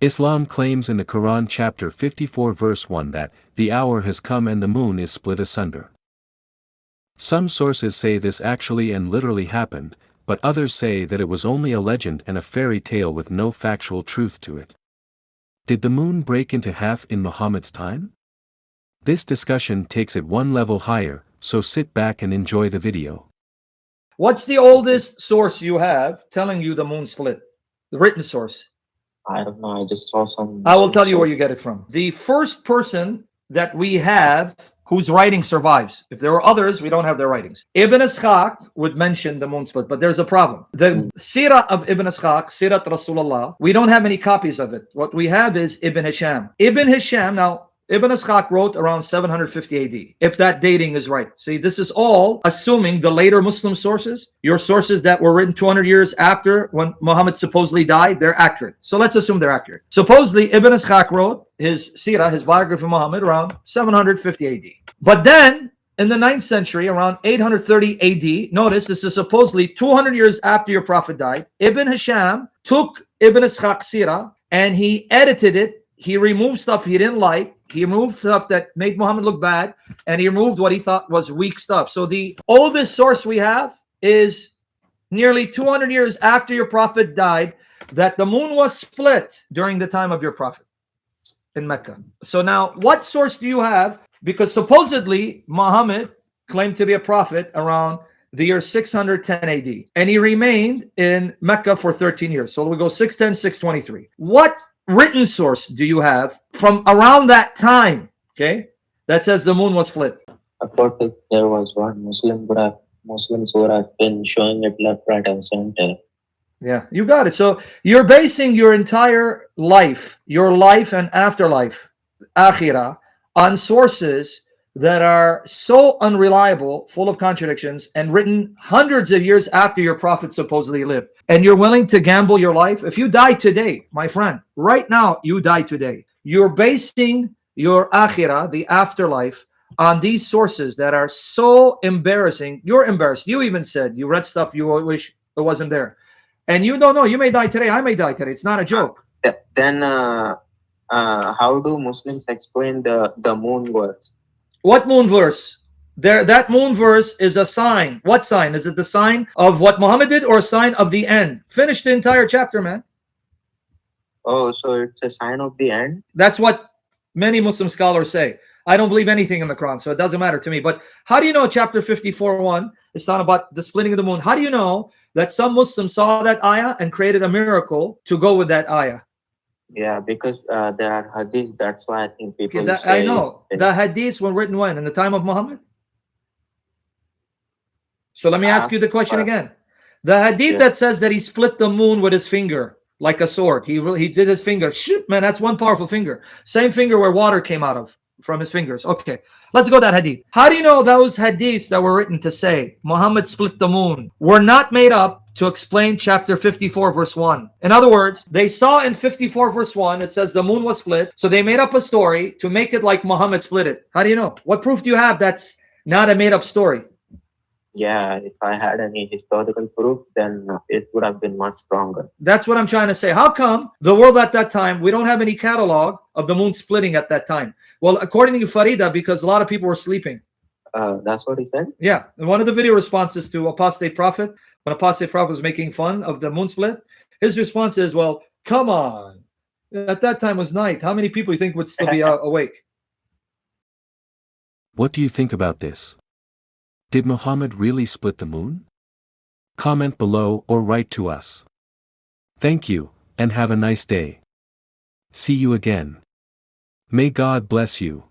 Islam claims in the Quran chapter 54 verse 1 that, "The hour has come and the moon is split asunder." Some sources say this actually and literally happened, but others say that it was only a legend and a fairy tale with no factual truth to it. Did the moon break into half in Muhammad's time? This discussion takes it one level higher, so sit back and enjoy the video. What's the oldest source you have telling you the moon split? The written source. I don't know. I just saw some. I will tell you where you get it from. The first person that we have whose writing survives. If there were others, we don't have their writings. Ibn Ishaq would mention the moon split, but there's a problem. The Sirah of Ibn Ishaq, Sirat Rasulullah, we don't have any copies of it. What we have is Ibn Hisham. Ibn Hisham, now, Ibn Ishaq wrote around 750 AD, if that dating is right. See, this is all assuming the later Muslim sources, your sources that were written 200 years after when Muhammad supposedly died, they're accurate. So let's assume they're accurate. Supposedly, Ibn Ishaq wrote his Sirah, his biography of Muhammad, around 750 AD. But then, in the 9th century, around 830 AD, notice this is supposedly 200 years after your prophet died, Ibn Hisham took Ibn Ishaq's Sirah and he edited it. He removed stuff he didn't like. He removed stuff that made Muhammad look bad, and he removed what he thought was weak stuff. So the oldest source we have is nearly 200 years after your prophet died, that the moon was split during the time of your prophet in Mecca. So now, what source do you have? Because supposedly Muhammad claimed to be a prophet around the year 610 AD, and he remained in Mecca for 13 years. So we go 610, 623. What written source do you have from around that time, okay, that says the moon was split? I thought that there was one Muslims who have been showing it left, right, and center. Yeah, you got it. So you're basing your entire life, and afterlife, akhirah, on sources that are so unreliable, full of contradictions, and written hundreds of years after your prophet supposedly lived. And you're willing to gamble your life? If you die today, my friend, right now, you die today. You're basing your akhirah, the afterlife, on these sources that are so embarrassing. You're embarrassed. You even said you read stuff you wish it wasn't there. And you don't know. You may die today. I may die today. It's not a joke. Then how do Muslims explain the moon verse? What moon verse? That moon verse is a sign. What sign? Is it the sign of what Muhammad did or a sign of the end? Finish the entire chapter, man. Oh, so it's a sign of the end? That's what many Muslim scholars say. I don't believe anything in the Quran, so it doesn't matter to me. But how do you know chapter 54:1 is not about the splitting of the moon? How do you know that some Muslims saw that ayah and created a miracle to go with that ayah? Yeah, because there are hadiths. That's why I think people say... I know. The hadiths were written when? In the time of Muhammad? So let me ask you the question again. The hadith that says that he split the moon with his finger, like a sword. He did his finger. Shoot, man, that's one powerful finger. Same finger where water came out of from his fingers. Okay, let's go that hadith. How do you know those hadiths that were written to say Muhammad split the moon were not made up to explain chapter 54 verse 1? In other words, they saw in 54 verse 1 it says the moon was split, so they made up a story to make it like Muhammad split it. How do you know? What proof do you have that's not a made-up story? Yeah, if I had any historical proof, then it would have been much stronger. That's what I'm trying to say. How come the world at that time, we don't have any catalog of the moon splitting at that time? Well, according to Farida, because a lot of people were sleeping. That's what he said? Yeah. And one of the video responses to Apostate Prophet, when Apostate Prophet was making fun of the moon split, his response is, well, come on. At that time was night. How many people you think would still be awake? What do you think about this? Did Muhammad really split the moon? Comment below or write to us. Thank you, and have a nice day. See you again. May God bless you.